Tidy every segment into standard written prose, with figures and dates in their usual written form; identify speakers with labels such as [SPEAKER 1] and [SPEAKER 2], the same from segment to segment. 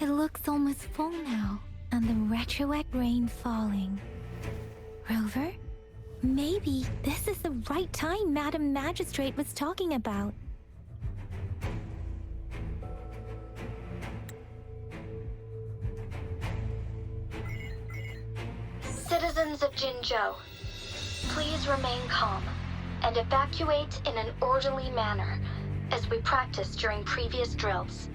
[SPEAKER 1] It looks almost full now, and the retroact rain falling. Rover? Maybe this is the right time Madam Magistrate was talking about.
[SPEAKER 2] Citizens of Jinzhou, please remain calm and evacuate in an orderly manner, as we practiced during previous drills.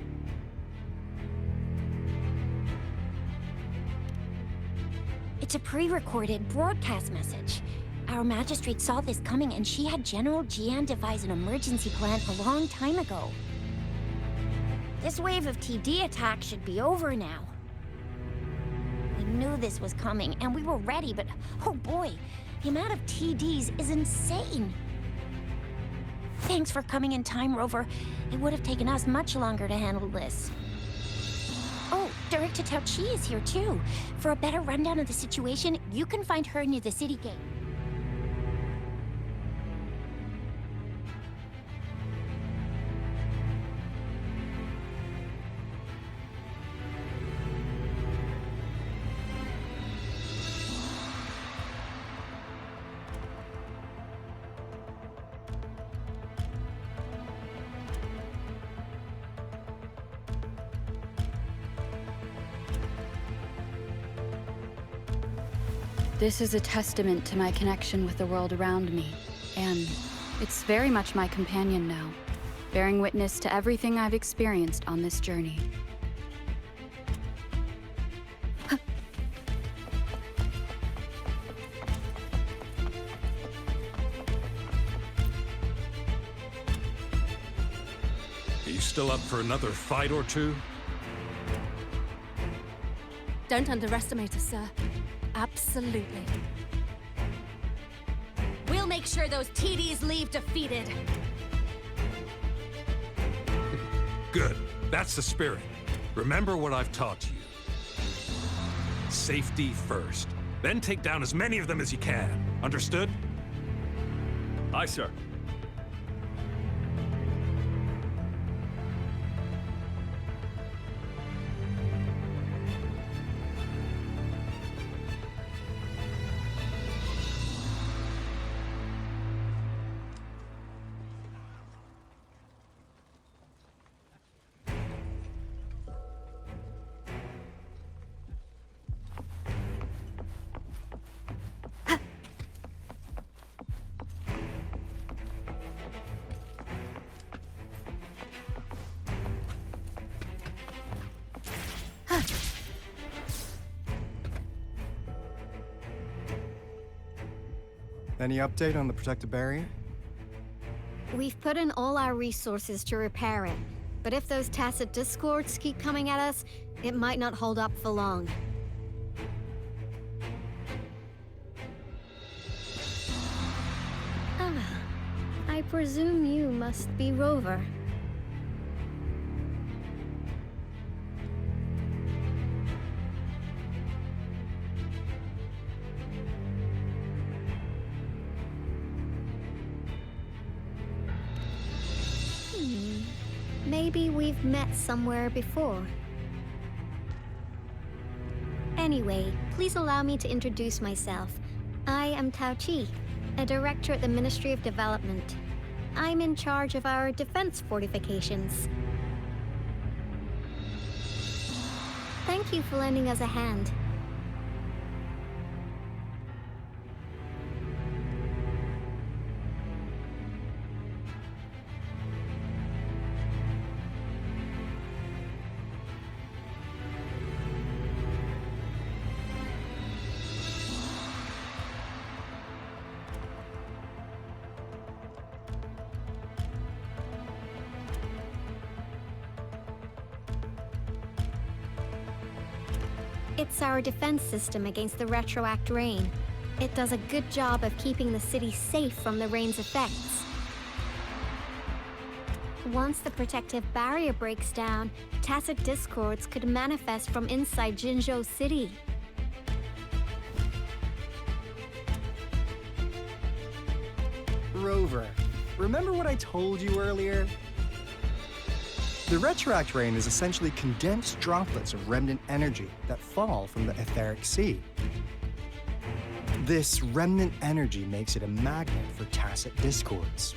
[SPEAKER 3] It's a pre-recorded broadcast message. Our magistrate saw this coming and she had General Jian devise an emergency plan a long time ago. This wave of TD attacks should be over now. We knew this was coming and we were ready, but oh boy, the amount of TDs is insane. Thanks for coming in time, Rover. It would have taken us much longer to handle this. Oh, Director Tao Chi is here too. For a better rundown of the situation, you can find her near the city gate.
[SPEAKER 4] This is a testament to my connection with the world around me, and it's very much my companion now, bearing witness to everything I've experienced on this journey.
[SPEAKER 5] Are you still up for another fight or two?
[SPEAKER 6] Don't underestimate us, sir. Absolutely. We'll make sure those TDs leave defeated.
[SPEAKER 5] Good. That's the spirit. Remember what I've taught you. Safety first. Then take down as many of them as you can. Understood?
[SPEAKER 7] Aye, sir.
[SPEAKER 8] Any update on the protective barrier?
[SPEAKER 9] We've put in all our resources to repair it, but if those tacit discords keep coming at us, it might not hold up for long. I presume you must be Rover. Maybe we've met somewhere before. Anyway, please allow me to introduce myself. I am Tao Chi, a director at the Ministry of Development. I'm in charge of our defense fortifications. Thank you for lending us a hand. It's our defense system against the retroact rain. It does a good job of keeping the city safe from the rain's effects. Once the protective barrier breaks down, tacit discords could manifest from inside Jinzhou City.
[SPEAKER 8] Rover, remember what I told you earlier? The retroact rain is essentially condensed droplets of remnant energy that fall from the etheric sea. This remnant energy makes it a magnet for tacit discords.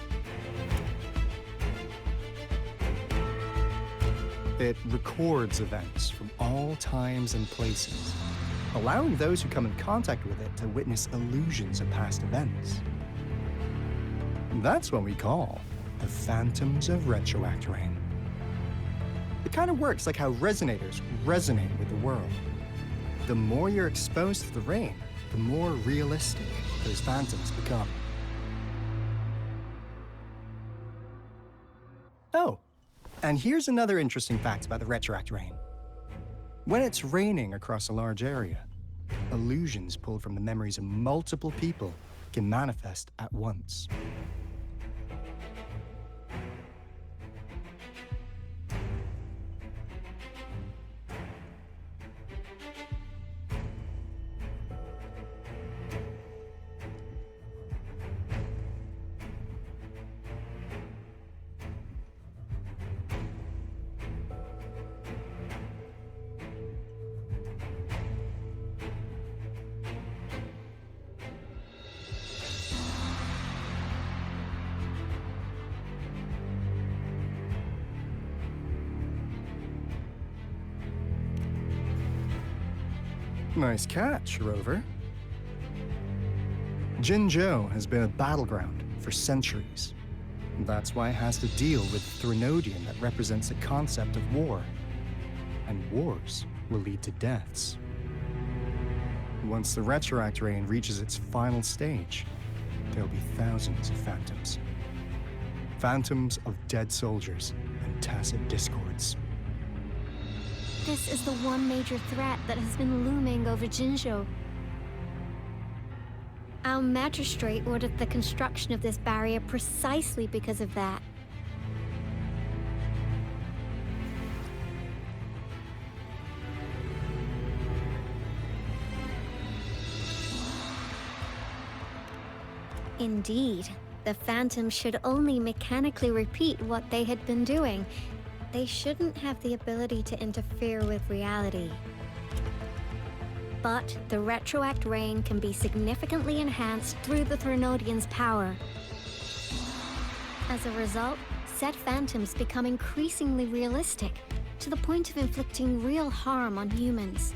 [SPEAKER 8] It records events from all times and places, allowing those who come in contact with it to witness illusions of past events. That's what we call the phantoms of retroact rain. It kind of works like how resonators resonate with the world. The more you're exposed to the rain, the more realistic those phantoms become. Oh, and here's another interesting fact about the retroact rain. When it's raining across a large area, illusions pulled from the memories of multiple people can manifest at once. Nice catch, Rover. Jinzhou has been a battleground for centuries. That's why it has to deal with Threnodian that represents the concept of war. And wars will lead to deaths. Once the retroact rain reaches its final stage, there'll be thousands of phantoms. Phantoms of dead soldiers and tacit discords.
[SPEAKER 9] This is the one major threat that has been looming over Jinzhou. Our magistrate ordered the construction of this barrier precisely because of that. Indeed, the phantoms should only mechanically repeat what they had been doing. They shouldn't have the ability to interfere with reality. But the retroact rain can be significantly enhanced through the Threnodian's power. As a result, said phantoms become increasingly realistic, to the point of inflicting real harm on humans.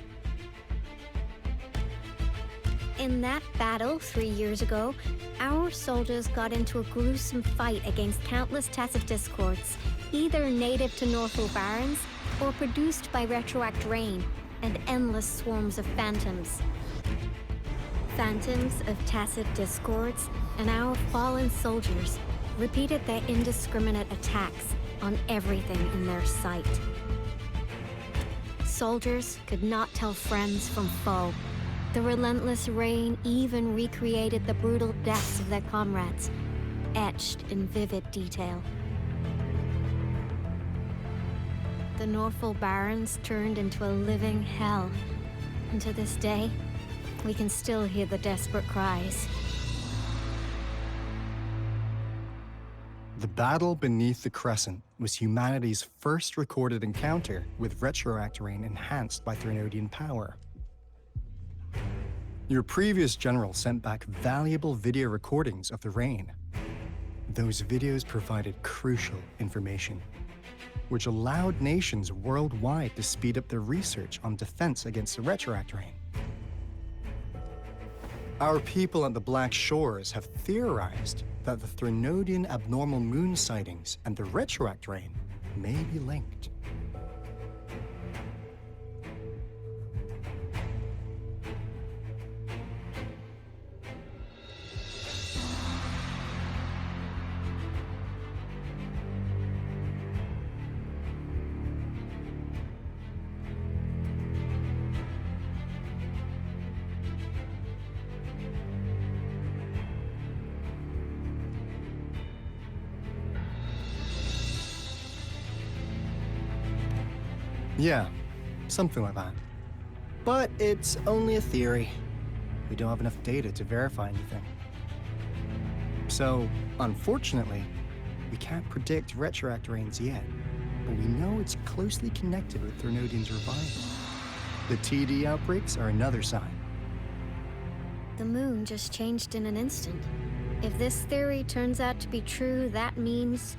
[SPEAKER 9] In that battle 3 years ago, our soldiers got into a gruesome fight against countless tacit discords, either native to Northwell Barrens or produced by retroact rain and endless swarms of phantoms. Phantoms of tacit discords and our fallen soldiers repeated their indiscriminate attacks on everything in their sight. Soldiers could not tell friends from foe. The relentless rain even recreated the brutal deaths of their comrades, etched in vivid detail. The Northwell Barrens turned into a living hell, and to this day, we can still hear the desperate cries.
[SPEAKER 8] The battle beneath the Crescent was humanity's first recorded encounter with retroact rain enhanced by Threnodian power. Your previous general sent back valuable video recordings of the rain. Those videos provided crucial information, which allowed nations worldwide to speed up their research on defense against the retroact rain. Our people at the Black Shores have theorized that the Threnodian abnormal moon sightings and the retroact rain may be linked. Yeah, something like that. But it's only a theory. We don't have enough data to verify anything. So, unfortunately, we can't predict retroact rains yet. but we know it's closely connected with Threnodian's revival. The TD outbreaks are another sign.
[SPEAKER 9] The moon just changed in an instant. If this theory turns out to be true, that means...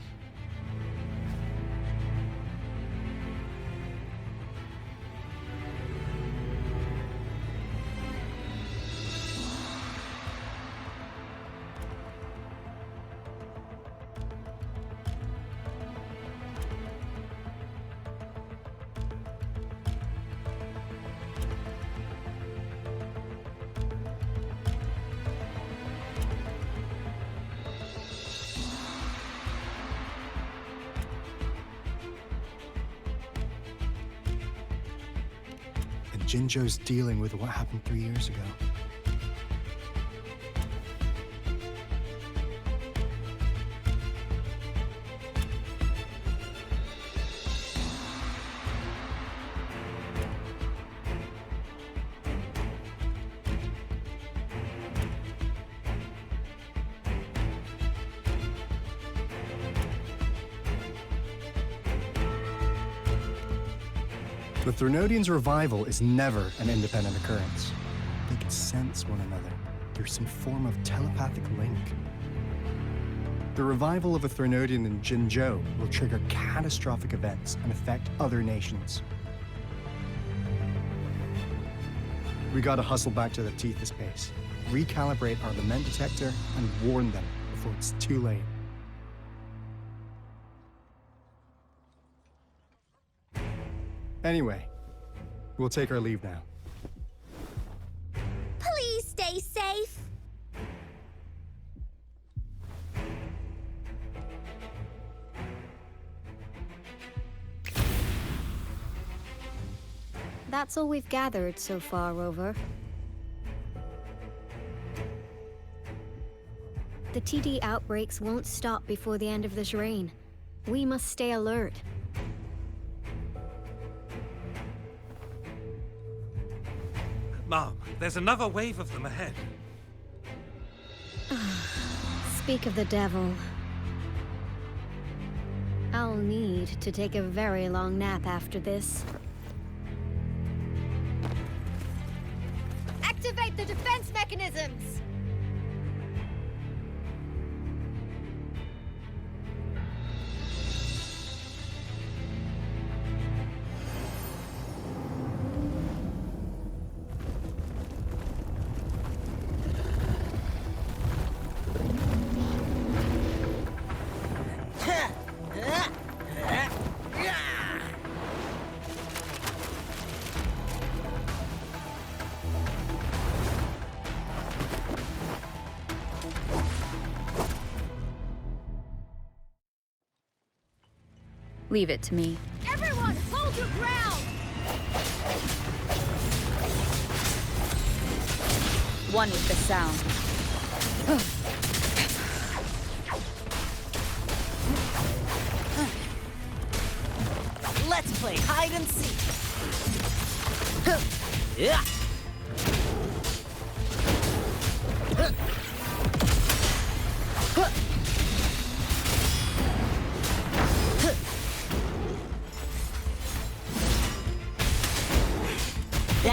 [SPEAKER 8] Jinzhou's dealing with what happened 3 years ago. The Threnodians' revival is never an independent occurrence. They can sense one another through some form of telepathic link. The revival of a Threnodian in Jinzhou will trigger catastrophic events and affect other nations. We gotta hustle back to the Tethys base, recalibrate our lament detector, and warn them before it's too late. Anyway, we'll take our leave now.
[SPEAKER 1] Please stay safe.
[SPEAKER 9] That's all we've gathered so far, Rover. The TD outbreaks won't stop before the end of this reign. We must stay alert.
[SPEAKER 5] Mom, there's another wave of them ahead.
[SPEAKER 9] Speak of the devil. I'll need to take a very long nap after this.
[SPEAKER 6] Activate the defense mechanisms!
[SPEAKER 4] Leave it to me.
[SPEAKER 6] Everyone, hold your ground!
[SPEAKER 4] One with the sound.
[SPEAKER 10] Let's play hide and seek. Yeah.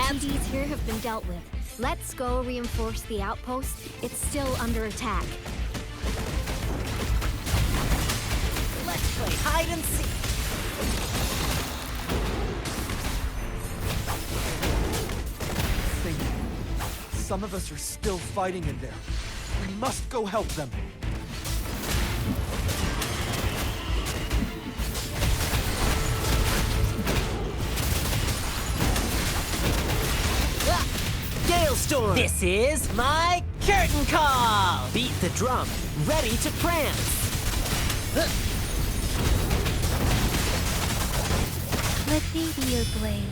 [SPEAKER 9] TDs here have been dealt with. Let's go reinforce the outpost. It's still under attack.
[SPEAKER 10] Let's play hide and seek.
[SPEAKER 11] Some of us are still fighting in there. We must go help them.
[SPEAKER 10] Galestorm! This is my curtain call! Beat the drum, ready to prance!
[SPEAKER 1] Let me be your blade.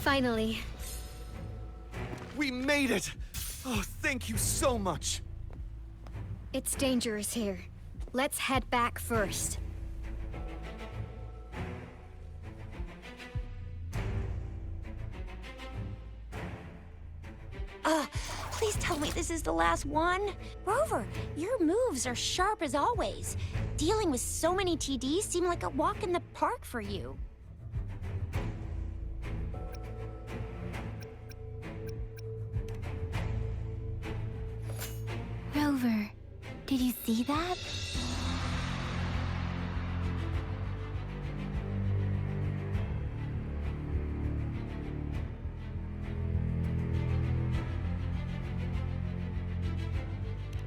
[SPEAKER 9] Finally.
[SPEAKER 11] We made it! Oh, thank you so much!
[SPEAKER 9] It's dangerous here. Let's head back first.
[SPEAKER 3] Please tell me this is the last one. Rover, your moves are sharp as always. Dealing with so many TDs seem like a walk in the park for you.
[SPEAKER 1] Rover, did you see that?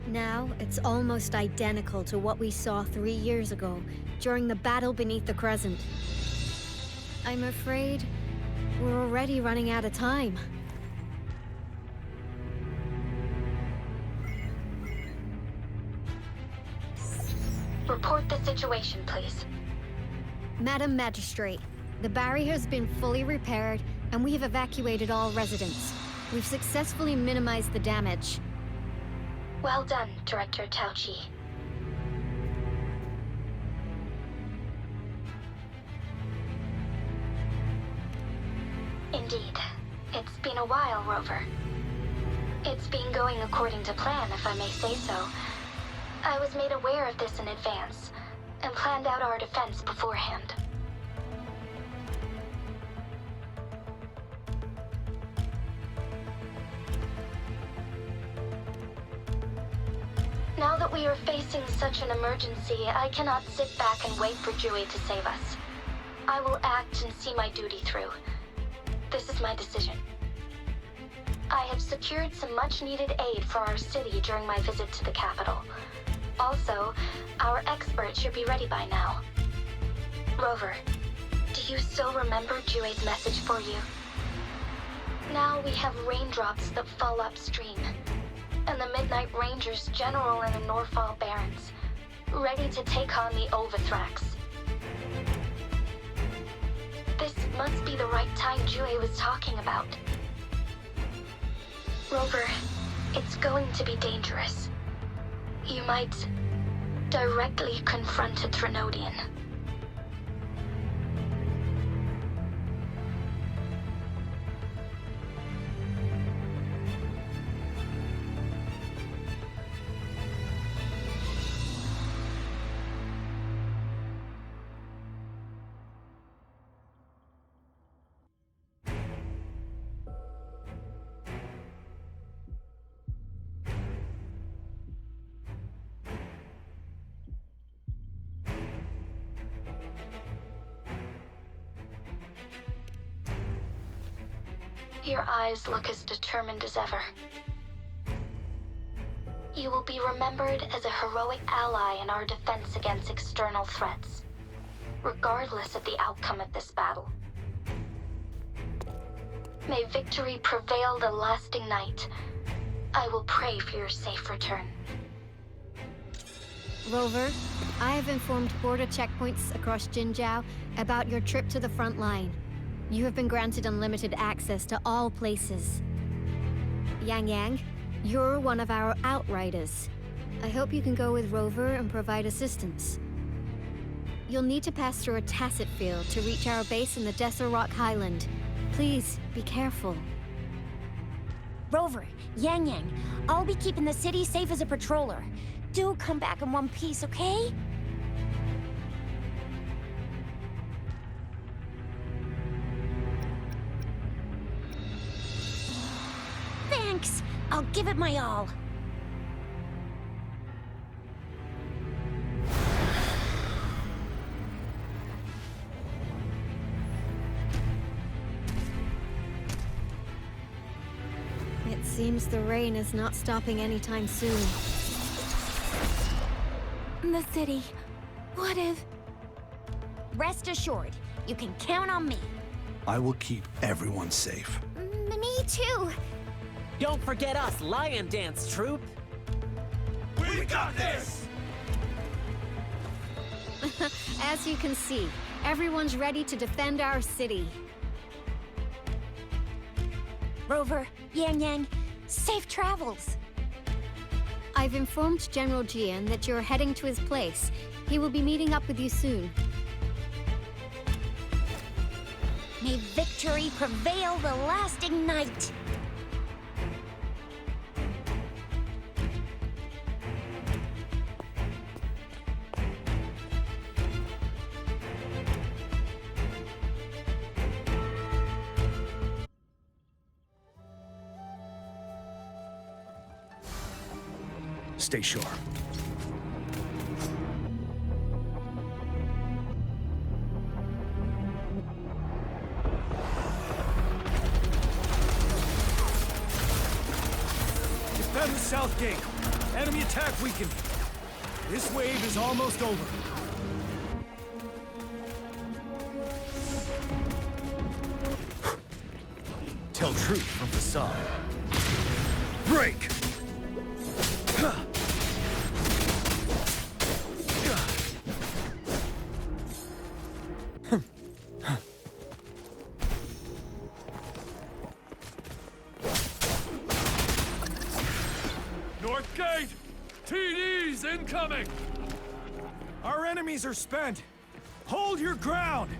[SPEAKER 9] Now, it's almost identical to what we saw 3 years ago, during the battle beneath the Crescent. I'm afraid we're already running out of time.
[SPEAKER 2] Report the situation, please.
[SPEAKER 9] Madam Magistrate, the barrier has been fully repaired, and we have evacuated all residents. We've successfully minimized the damage.
[SPEAKER 2] Well done, Director Tauchi. Indeed. It's been a while, Rover. It's been going according to plan, if I may say so. I was made aware of this in advance, and planned out our defense beforehand. Now that we are facing such an emergency, I cannot sit back and wait for Jui to save us. I will act and see my duty through. This is my decision. I have secured some much-needed aid for our city during my visit to the capital. Also, our expert should be ready by now. Rover, do you still remember Jue's message for you? Now we have raindrops that fall upstream, and the Midnight Rangers General in the Norfall Barrens, ready to take on the Overthrax. This must be the right time Jue was talking about. Rover, it's going to be dangerous. You might directly confront a Trinodian. Your eyes look as determined as ever. You will be remembered as a heroic ally in our defense against external threats, regardless of the outcome of this battle. May victory prevail the lasting night. I will pray for your safe return.
[SPEAKER 9] Rover, I have informed border checkpoints across Jinzhou about your trip to the front line. You have been granted unlimited access to all places. Yang Yang, you're one of our outriders. I hope you can go with Rover and provide assistance. You'll need to pass through a tacit field to reach our base in the Desert Rock Highland. Please, be careful.
[SPEAKER 3] Rover, Yang Yang, I'll be keeping the city safe as a patroller. Do come back in one piece, okay? Thanks. I'll give it my all.
[SPEAKER 9] It seems the rain is not stopping anytime soon.
[SPEAKER 1] The city. What if...
[SPEAKER 3] Rest assured, you can count on me.
[SPEAKER 11] I will keep everyone safe.
[SPEAKER 3] Me too.
[SPEAKER 10] Don't forget us, Lion Dance Troop.
[SPEAKER 11] We got this!
[SPEAKER 9] As you can see, everyone's ready to defend our city.
[SPEAKER 3] Rover, Yang Yang, safe travels.
[SPEAKER 9] I've informed General Jian that you're heading to his place. He will be meeting up with you soon.
[SPEAKER 3] May victory prevail the lasting night.
[SPEAKER 7] Stay sharp.
[SPEAKER 11] Defend the south gate. Enemy attack weakened. This wave is almost over.
[SPEAKER 7] Tell truth from facade. Break!
[SPEAKER 5] North Gate! TDs incoming!
[SPEAKER 11] Our enemies are spent. Hold your ground.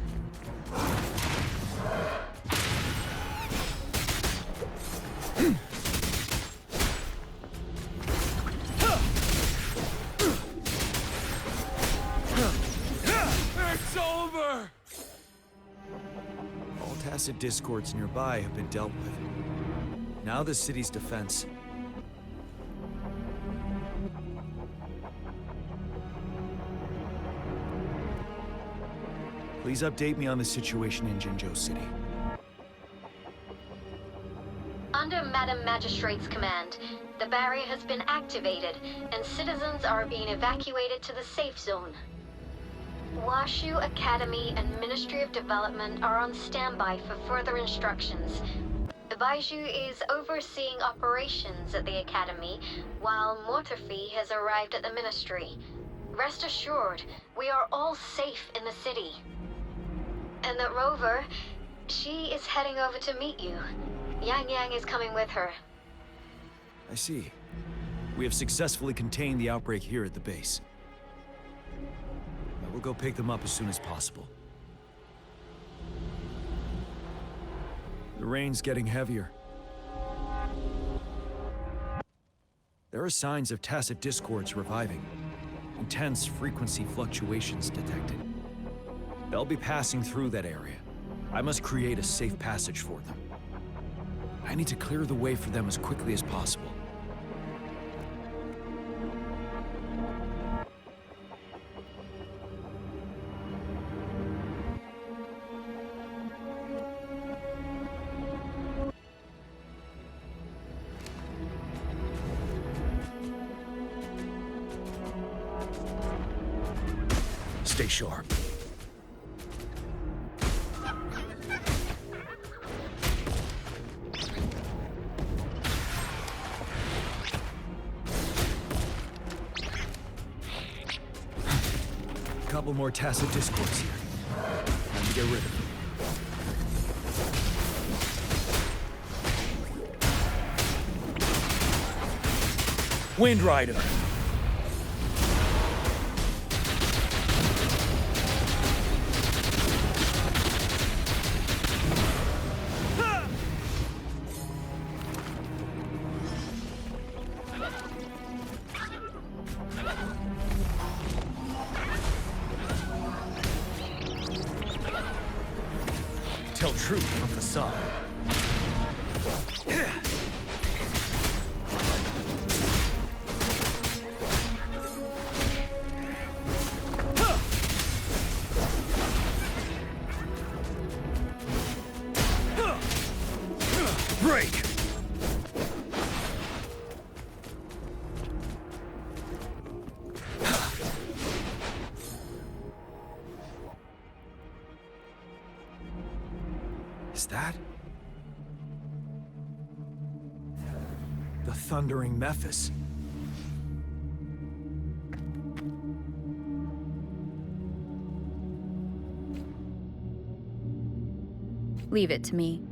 [SPEAKER 5] It's over!
[SPEAKER 11] All tacit discords nearby have been dealt with. Now the city's defense. Please update me on the situation in Jinzhou City.
[SPEAKER 2] Under Madam Magistrate's command, the barrier has been activated, and citizens are being evacuated to the safe zone. Washu Academy and Ministry of Development are on standby for further instructions. Baiju is overseeing operations at the Academy, while Mortarfi has arrived at the Ministry. Rest assured, we are all safe in the city. And that Rover, she is heading over to meet you. Yang Yang is coming with her.
[SPEAKER 11] I see. We have successfully contained the outbreak here at the base. I will go pick them up as soon as possible. The rain's getting heavier. There are signs of tacit discords reviving. Intense frequency fluctuations detected. They'll be passing through that area. I must create a safe passage for them. I need to clear the way for them as quickly as possible.
[SPEAKER 7] Stay sharp.
[SPEAKER 11] Couple more tacit discords here. Time to get rid of them.
[SPEAKER 7] Wind Rider. Tell truth from facade.
[SPEAKER 11] Break! Is that? The Thundering Mephis.
[SPEAKER 4] Leave it to me.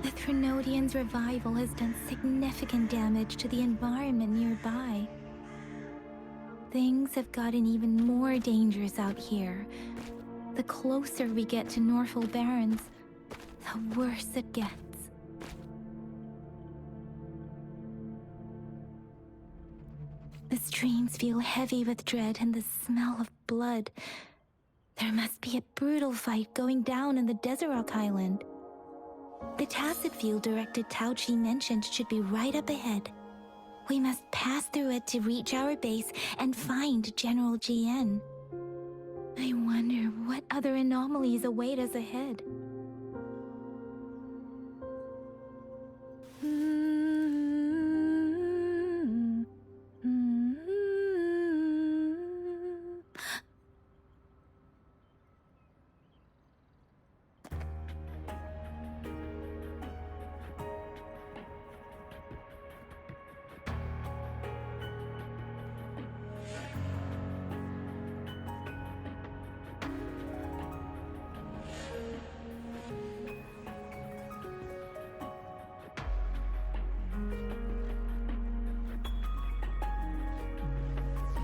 [SPEAKER 1] The Threnodian's revival has done significant damage to the environment nearby. Things have gotten even more dangerous out here. The closer we get to Norfolk Barrens, the worse it gets. The streams feel heavy with dread and the smell of blood. There must be a brutal fight going down in the Desert Island. The tacit field Director Tauchi mentioned should be right up ahead. We must pass through it to reach our base and find General GN. I wonder what other anomalies await us ahead.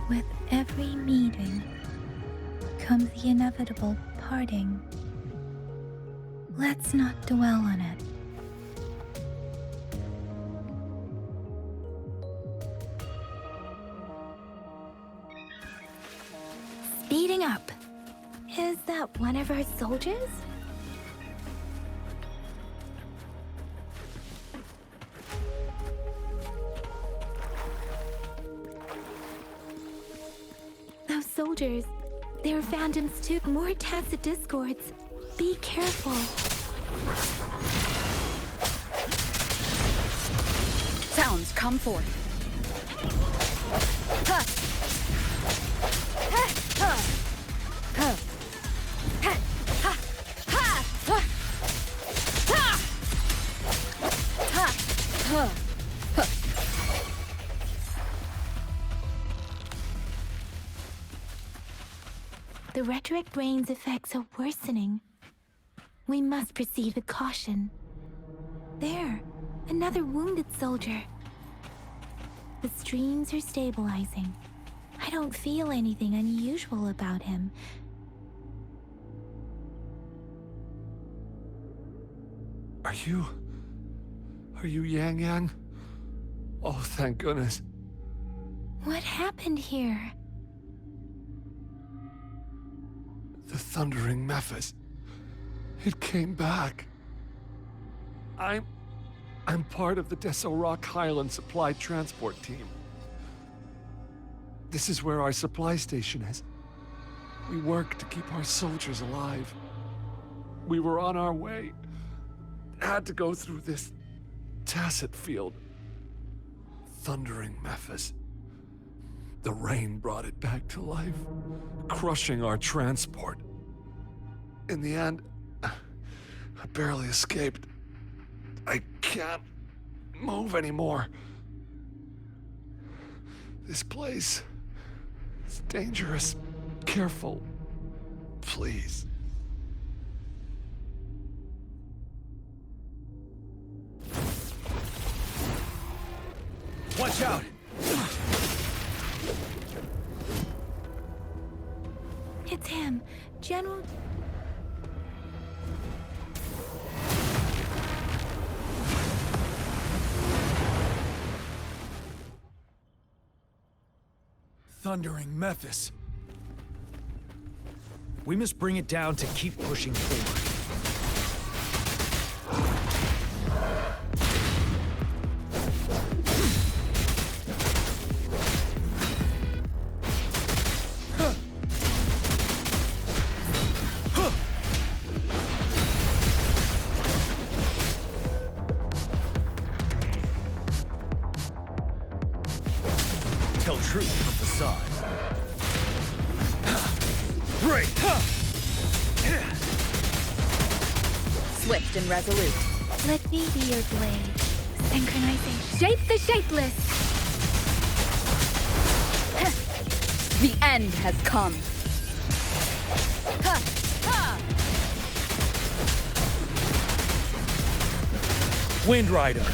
[SPEAKER 1] With every meeting comes the inevitable parting. Let's not dwell on it. Speeding up. Is that one of our soldiers? Those soldiers, they're phantoms too. More tacit discords. Be careful.
[SPEAKER 4] Sounds come forth. Ha! Ha! Ha! Ha! Ha! Ha! Ha! Ha! Ha! Ha! Ha!
[SPEAKER 1] The rhetoric brain's effects are worsening. We must proceed with caution. There, another wounded soldier. The streams are stabilizing. I don't feel anything unusual about him.
[SPEAKER 5] Are you Yang Yang? Oh, thank goodness.
[SPEAKER 1] What happened here?
[SPEAKER 5] The Thundering Mephis. It came back. I'm part of the Deso Rock Highland Supply Transport Team. This is where our supply station is. We work to keep our soldiers alive. We were on our way. Had to go through this tacit field. Thundering Mephis. The rain brought it back to life, crushing our transport. In the end, I barely escaped. I can't move anymore. This place is dangerous. Careful, please.
[SPEAKER 7] Watch out!
[SPEAKER 1] It's him, General...
[SPEAKER 7] Thundering Mephis. We must bring it down to keep pushing forward. Tell truth from facade. Break!
[SPEAKER 4] Swift and resolute.
[SPEAKER 1] Let me be your blade. Synchronization.
[SPEAKER 4] Shape the shapeless! The end has come. Ha! Ha!
[SPEAKER 7] Wind Rider.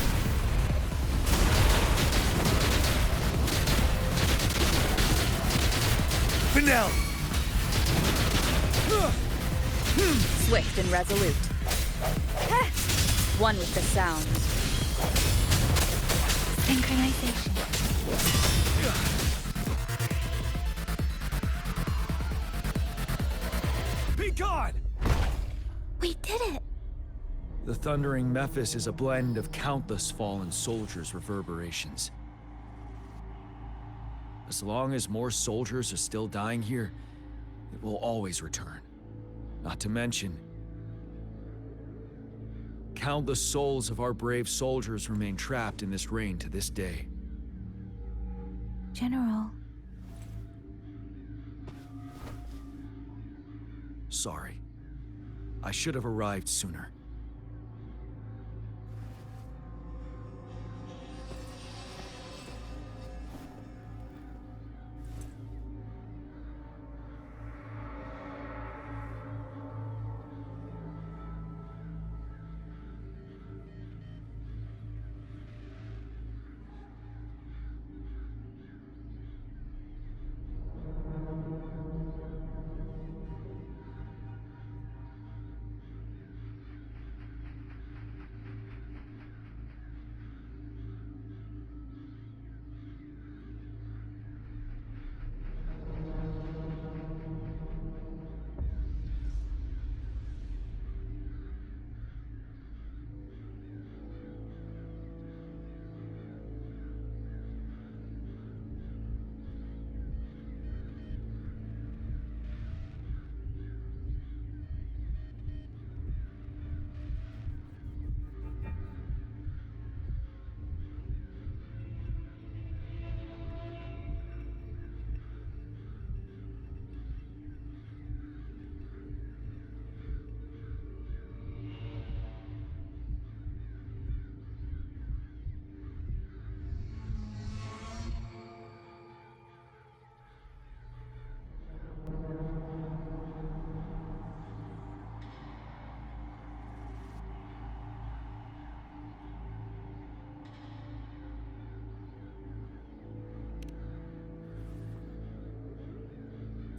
[SPEAKER 7] Finale.
[SPEAKER 4] Swift and resolute. One with the sound.
[SPEAKER 1] Synchronization.
[SPEAKER 7] God!
[SPEAKER 1] We did it!
[SPEAKER 11] The thundering Mephis is a blend of countless fallen soldiers' reverberations. As long as more soldiers are still dying here, it will always return. Not to mention, countless souls of our brave soldiers remain trapped in this rain to this day.
[SPEAKER 1] General,
[SPEAKER 11] Sorry. I should have arrived sooner.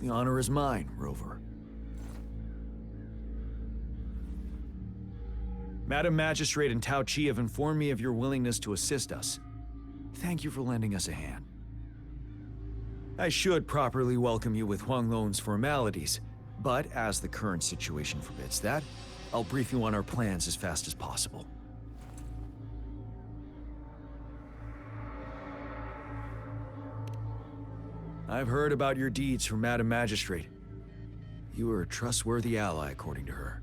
[SPEAKER 11] The honor is mine, Rover. Madam Magistrate and Tao Chi have informed me of your willingness to assist us. Thank you for lending us a hand. I should properly welcome you with Huang Lon's formalities, but as the current situation forbids that, I'll brief you on our plans as fast as possible. I've heard about your deeds from Madam Magistrate. You are a trustworthy ally, according to her.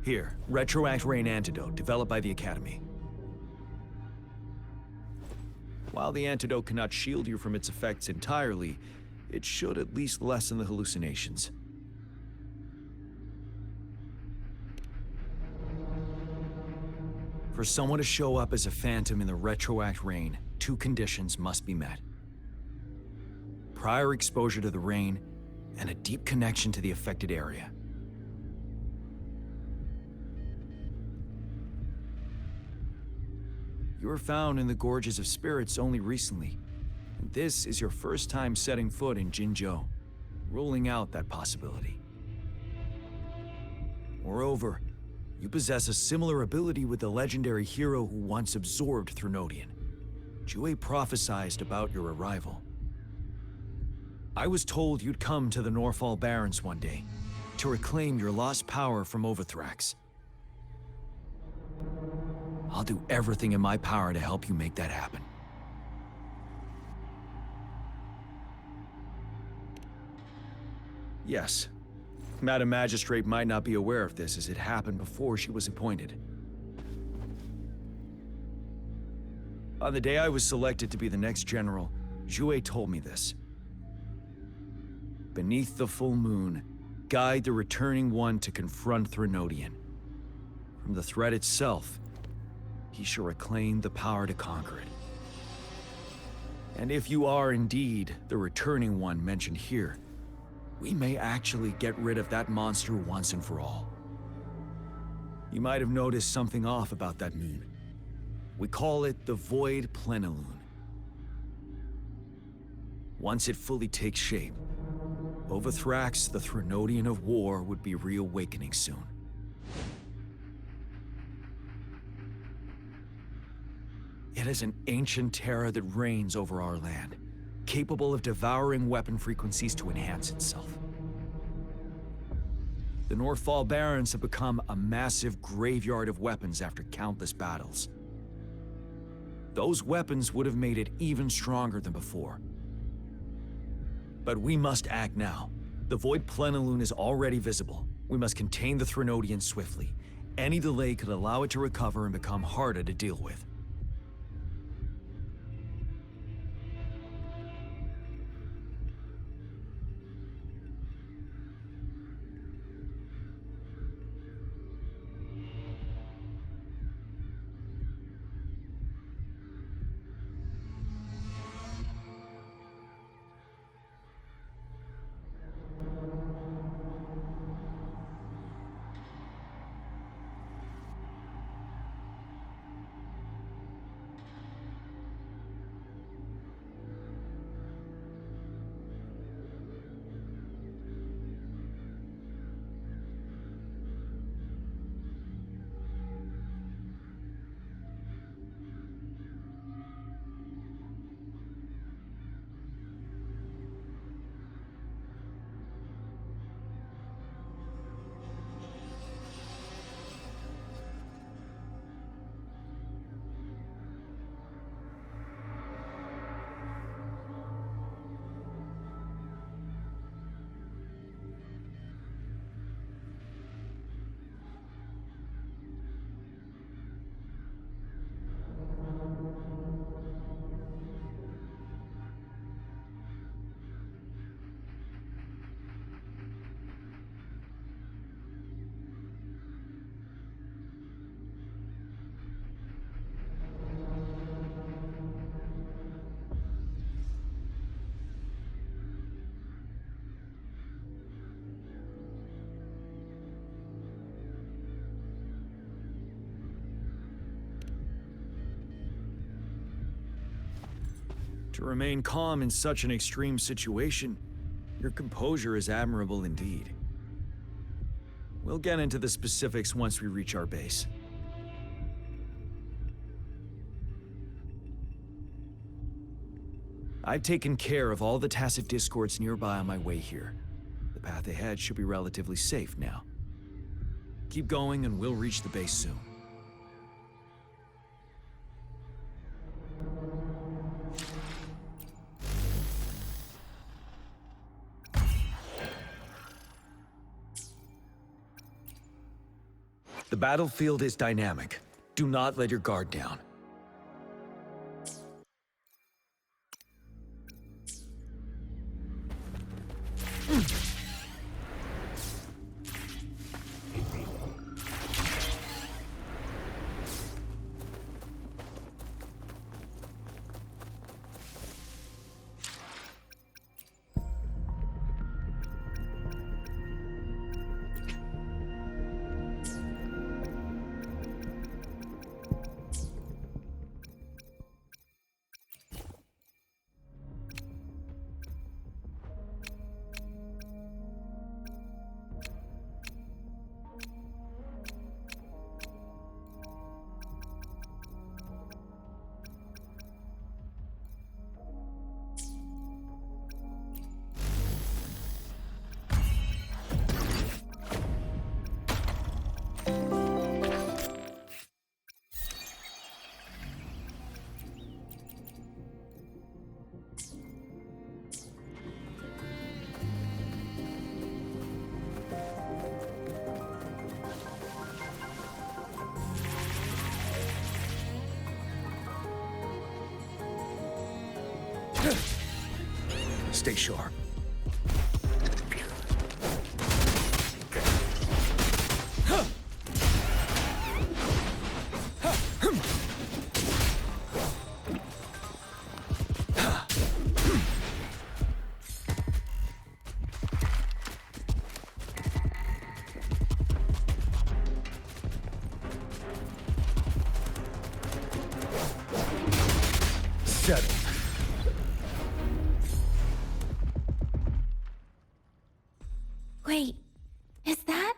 [SPEAKER 11] Here, Retroact Rain Antidote, developed by the Academy. While the antidote cannot shield you from its effects entirely, it should at least lessen the hallucinations. For someone to show up as a phantom in the Retroact Rain, 2 conditions must be met. Prior exposure to the rain, and a deep connection to the affected area. You were found in the Gorges of Spirits only recently, and this is your first time setting foot in Jinzhou, ruling out that possibility. Moreover, you possess a similar ability with the legendary hero who once absorbed Threnodian. Jue prophesied about your arrival. I was told you'd come to the Norfall Barrens one day, to reclaim your lost power from Overthrax. I'll do everything in my power to help you make that happen. Yes, Madam Magistrate might not be aware of this as it happened before she was appointed. On the day I was selected to be the next general, Jue told me this. Beneath the full moon, guide the returning one to confront Threnodian. From the threat itself, he shall reclaim the power to conquer it. And if you are indeed the returning one mentioned here, we may actually get rid of that monster once and for all. You might have noticed something off about that moon. We call it the Void Plenilune. Once it fully takes shape, Overthrax, the Threnodian of War, would be reawakening soon. It is an ancient terror that reigns over our land, capable of devouring weapon frequencies to enhance itself. The Northfall Barrens have become a massive graveyard of weapons after countless battles. Those weapons would have made it even stronger than before. But we must act now. The Void Plenilune is already visible. We must contain the Threnodian swiftly. Any delay could allow it to recover and become harder to deal with. To remain calm in such an extreme situation, your composure is admirable indeed. We'll get into the specifics once we reach our base. I've taken care of all the Tacet Discords nearby on my way here. The path ahead should be relatively safe now. Keep going and we'll reach the base soon. The battlefield is dynamic. Do not let your guard down. Stay sharp. Settle.
[SPEAKER 1] Wait, is that?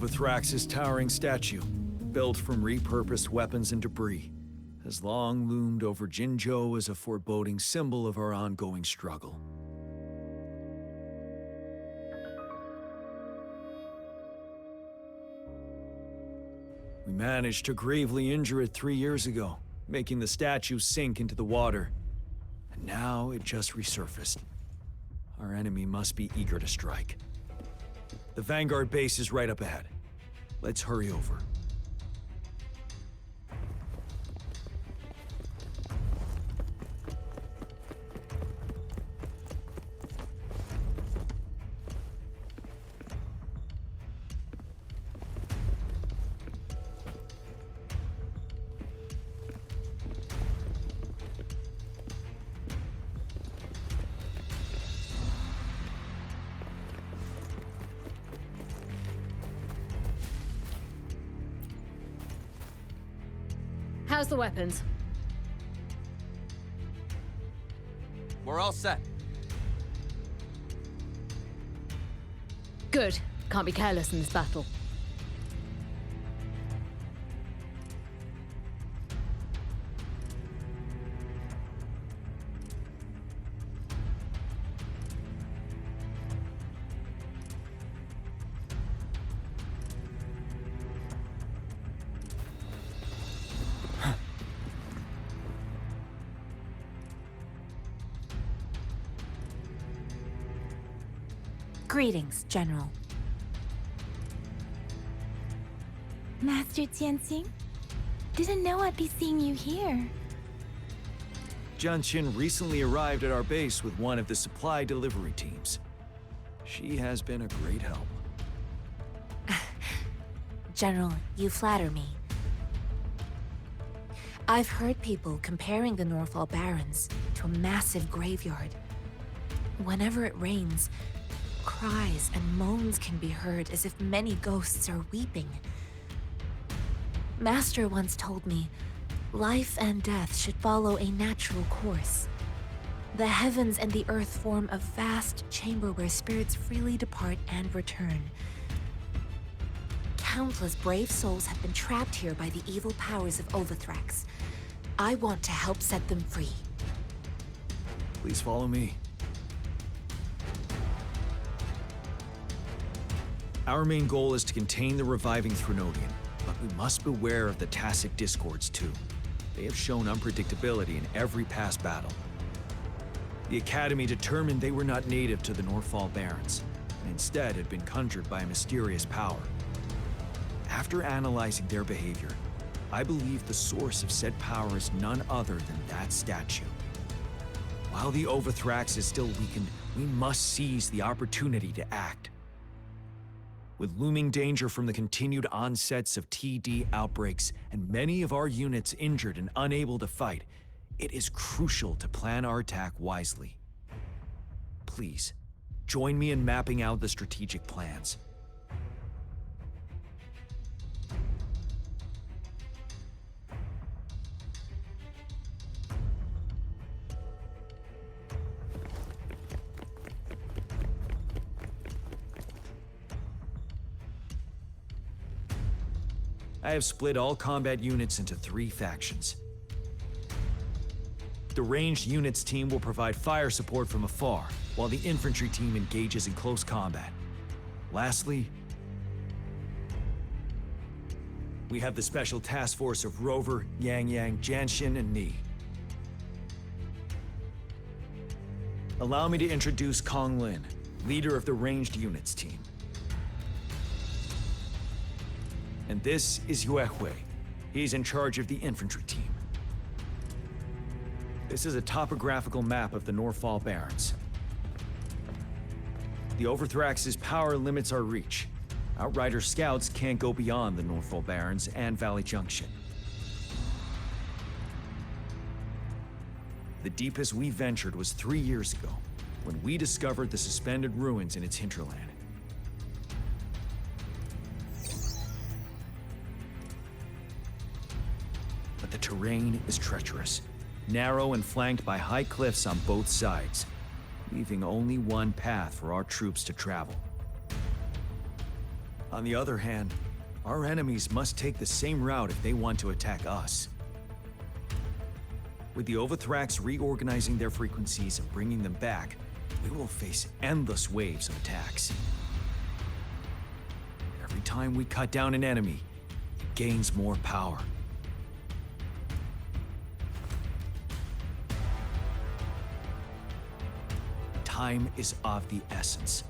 [SPEAKER 11] Overthrax's towering statue, built from repurposed weapons and debris, has long loomed over Jinzhou as a foreboding symbol of our ongoing struggle. We managed to gravely injure it 3 years ago, making the statue sink into the water. And now it just resurfaced. Our enemy must be eager to strike. The Vanguard base is right up ahead. Let's hurry over.
[SPEAKER 12] How's the weapons?
[SPEAKER 13] We're all set.
[SPEAKER 12] Good. Can't be careless in this battle.
[SPEAKER 14] Greetings, General.
[SPEAKER 1] Master Jianxing? Didn't know I'd be seeing you here.
[SPEAKER 11] Jianqin recently arrived at our base with one of the supply delivery teams. She has been a great help.
[SPEAKER 14] General, you flatter me. I've heard people comparing the Norfall Barrens to a massive graveyard. Whenever it rains, cries and moans can be heard as if many ghosts are weeping. Master once told me, life and death should follow a natural course. The heavens and the earth form a vast chamber where spirits freely depart and return. Countless brave souls have been trapped here by the evil powers of Overthrax. I want to help set them free.
[SPEAKER 11] Please follow me. Our main goal is to contain the reviving Threnodian, but we must beware of the Tacit Discords too. They have shown unpredictability in every past battle. The Academy determined they were not native to the Norfall Barrens, and instead had been conjured by a mysterious power. After analyzing their behavior, I believe the source of said power is none other than that statue. While the Overthrax is still weakened, we must seize the opportunity to act. With looming danger from the continued onsets of TD outbreaks and many of our units injured and unable to fight, it is crucial to plan our attack wisely. Please, join me in mapping out the strategic plans. I have split all combat units into 3 factions. The ranged units team will provide fire support from afar, while the infantry team engages in close combat. Lastly, we have the special task force of Rover, Yang Yang, Jianxin, and Ni. Allow me to introduce Kong Lin, leader of the ranged units team. And this is Yue Hui. He's in charge of the infantry team. This is a topographical map of the Norfall Barrens. The Overthrax's power limits our reach. Outrider scouts can't go beyond the Norfall Barrens and Valley Junction. The deepest we ventured was 3 years ago, when we discovered the suspended ruins in its hinterland. But the terrain is treacherous, narrow and flanked by high cliffs on both sides, leaving only one path for our troops to travel. On the other hand, our enemies must take the same route if they want to attack us. With the Overthrax reorganizing their frequencies and bringing them back, we will face endless waves of attacks. Every time we cut down an enemy, it gains more power. Time is of the essence.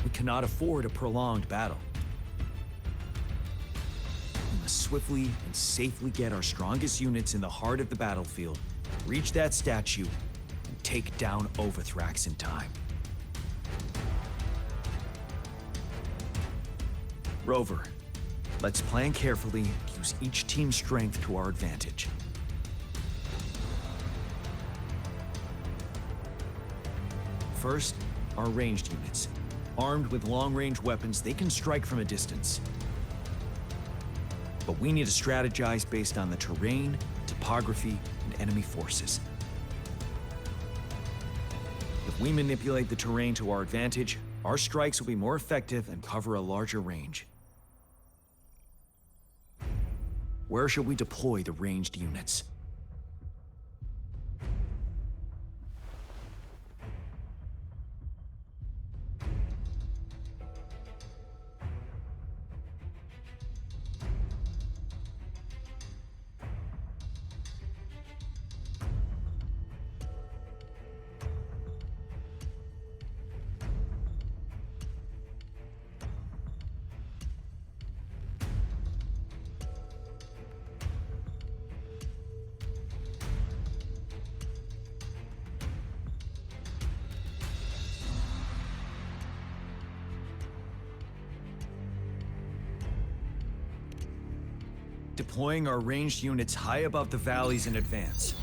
[SPEAKER 11] We cannot afford a prolonged battle. We must swiftly and safely get our strongest units in the heart of the battlefield, reach that statue, and take down Overthrax in time. Rover, let's plan carefully and use each team's strength to our advantage. First, our ranged units. Armed with long-range weapons, they can strike from a distance. But we need to strategize based on the terrain, topography, and enemy forces. If we manipulate the terrain to our advantage, our strikes will be more effective and cover a larger range. Where should we deploy the ranged units? Deploying our ranged units high above the valleys in advance.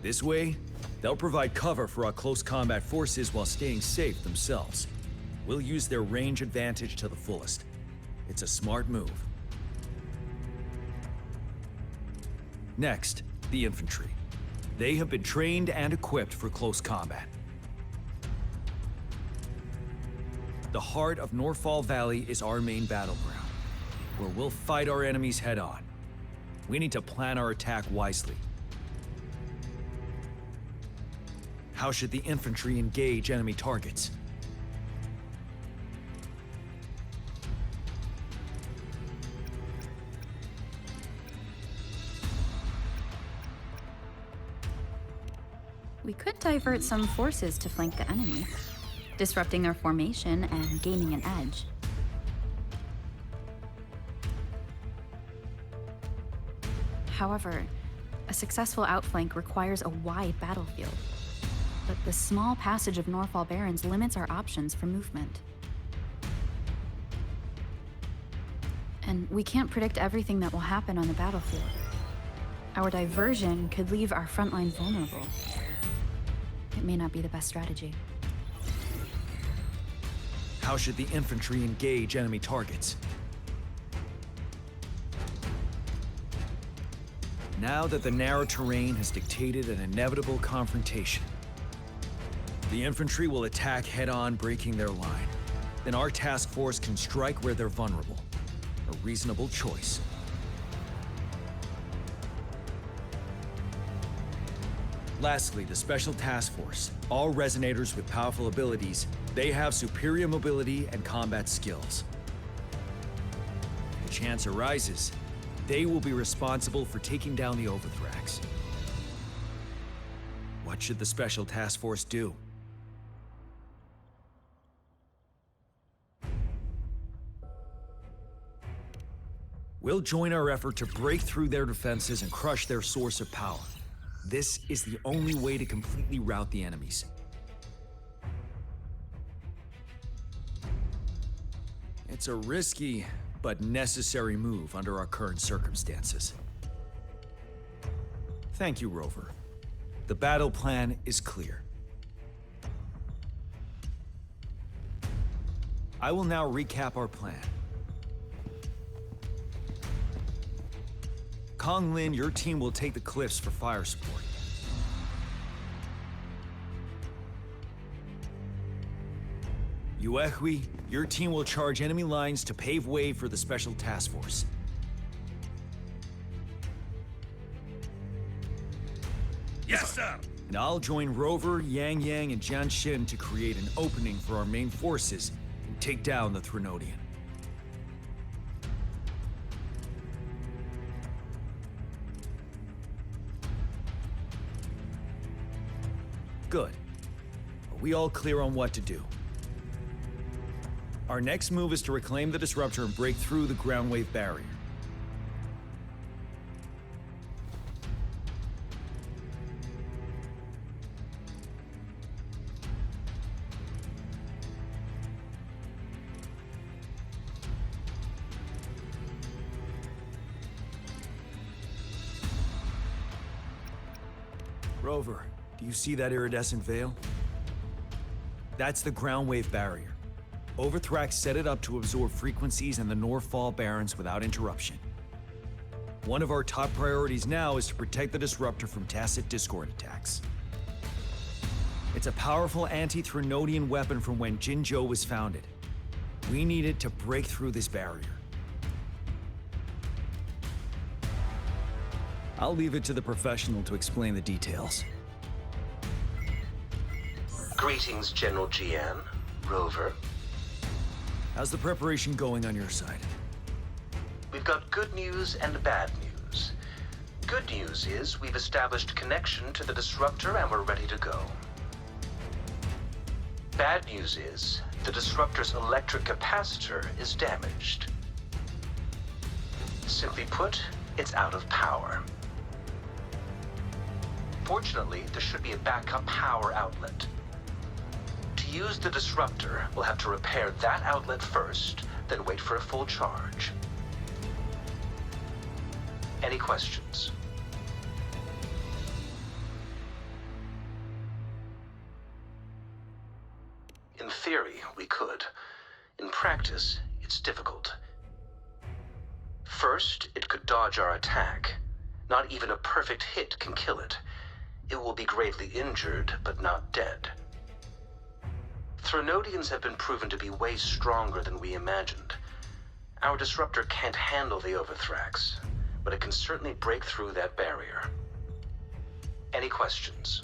[SPEAKER 11] This way, they'll provide cover for our close combat forces while staying safe themselves. We'll use their range advantage to the fullest. It's a smart move. Next, the infantry. They have been trained and equipped for close combat. The heart of Norfall Valley is our main battleground, where we'll fight our enemies head-on. We need to plan our attack wisely. How should the infantry engage enemy targets?
[SPEAKER 4] We could divert some forces to flank the enemy, disrupting their formation and gaining an edge. However, a successful outflank requires a wide battlefield. But the small passage of Norfall Barrens limits our options for movement. And we can't predict everything that will happen on the battlefield. Our diversion could leave our front line vulnerable. It may not be the best strategy.
[SPEAKER 11] How should the infantry engage enemy targets? Now that the narrow terrain has dictated an inevitable confrontation, the infantry will attack head-on, breaking their line. Then our task force can strike where they're vulnerable. A reasonable choice. Lastly, the Special Task Force. All resonators with powerful abilities, they have superior mobility and combat skills. If the chance arises, they will be responsible for taking down the Overthrax. What should the Special Task Force do? We'll join our effort to break through their defenses and crush their source of power. This is the only way to completely rout the enemies. It's a risky but necessary move under our current circumstances. Thank you, Rover. The battle plan is clear. I will now recap our plan. Kong Lin, your team will take the cliffs for fire support. Uehui, your team will charge enemy lines to pave way for the Special Task Force.
[SPEAKER 7] Yes, sir!
[SPEAKER 11] And I'll join Rover, Yang Yang, and Jian Xin to create an opening for our main forces and take down the Threnodian. Good. Are we all clear on what to do? Our next move is to reclaim the Disruptor and break through the ground wave barrier. Rover, do you see that iridescent veil? That's the ground wave barrier. Overthrax set it up to absorb frequencies in the Northfall Barrens without interruption. One of our top priorities now is to protect the Disruptor from Tacit Discord attacks. It's a powerful anti-Threnodian weapon from when Jinzhou was founded. We need it to break through this barrier. I'll leave it to the professional to explain the details.
[SPEAKER 15] Greetings, General Jian, Rover.
[SPEAKER 11] How's the preparation going on your side?
[SPEAKER 15] We've got good news and bad news. Good news is we've established connection to the Disruptor and we're ready to go. Bad news is the Disruptor's electric capacitor is damaged. Simply put, it's out of power. Fortunately, there should be a backup power outlet. To use the Disruptor, we'll have to repair that outlet first, then wait for a full charge. Any questions? In theory, we could. In practice, it's difficult. First, it could dodge our attack. Not even a perfect hit can kill it. It will be gravely injured, but not dead. Threnodians have been proven to be way stronger than we imagined. Our Disruptor can't handle the Overthrax, but it can certainly break through that barrier. Any questions?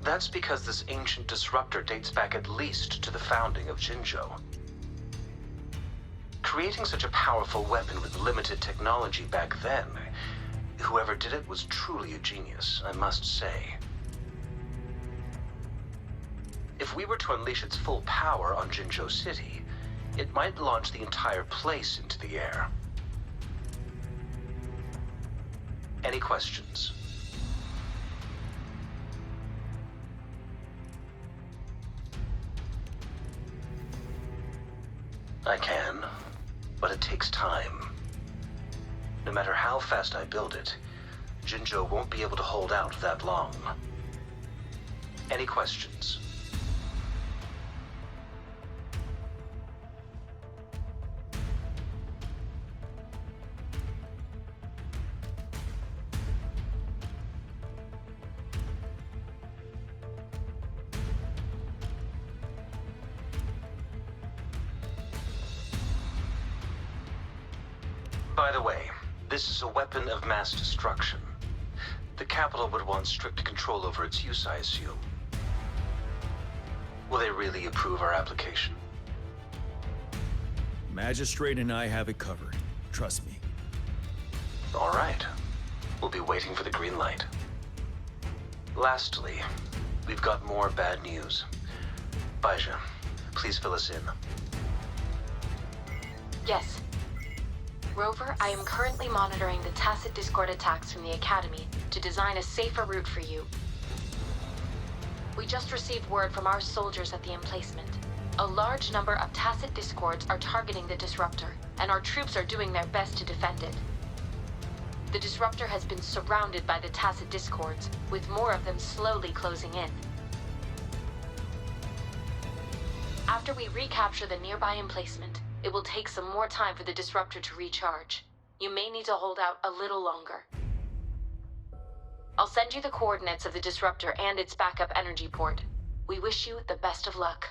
[SPEAKER 15] That's because this ancient Disruptor dates back at least to the founding of Jinzhou. Creating such a powerful weapon with limited technology back then, whoever did it was truly a genius, I must say. If we were to unleash its full power on Jinzhou City, it might launch the entire place into the air. Any questions? I can, but it takes time. No matter how fast I build it, Jinzhou won't be able to hold out that long. Any questions? By the way, this is a weapon of mass destruction. The capital would want strict control over its use, I assume. Will they really approve our application?
[SPEAKER 11] Magistrate and I have it covered. Trust me.
[SPEAKER 15] All right. We'll be waiting for the green light. Lastly, we've got more bad news. Baija, please fill us in.
[SPEAKER 16] Yes. Rover, I am currently monitoring the Tacit Discord attacks from the Academy to design a safer route for you. We just received word from our soldiers at the emplacement. A large number of Tacit Discords are targeting the Disruptor, and our troops are doing their best to defend it. The disruptor has been surrounded by the Tacet Discords, with more of them slowly closing in. After we recapture the nearby emplacement, it will take some more time for the disruptor to recharge. You may need to hold out a little longer. I'll send you the coordinates of the disruptor and its backup energy port. We wish you the best of luck.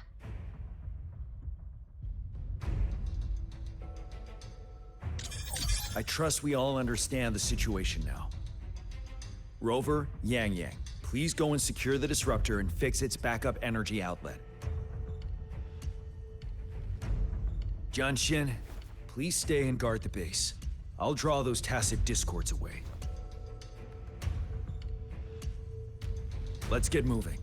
[SPEAKER 11] I trust we all understand the situation now. Rover, Yang, please go and secure the disruptor and fix its backup energy outlet. Jianxin, please stay and guard the base. I'll draw those Tacet Discords away. Let's get moving.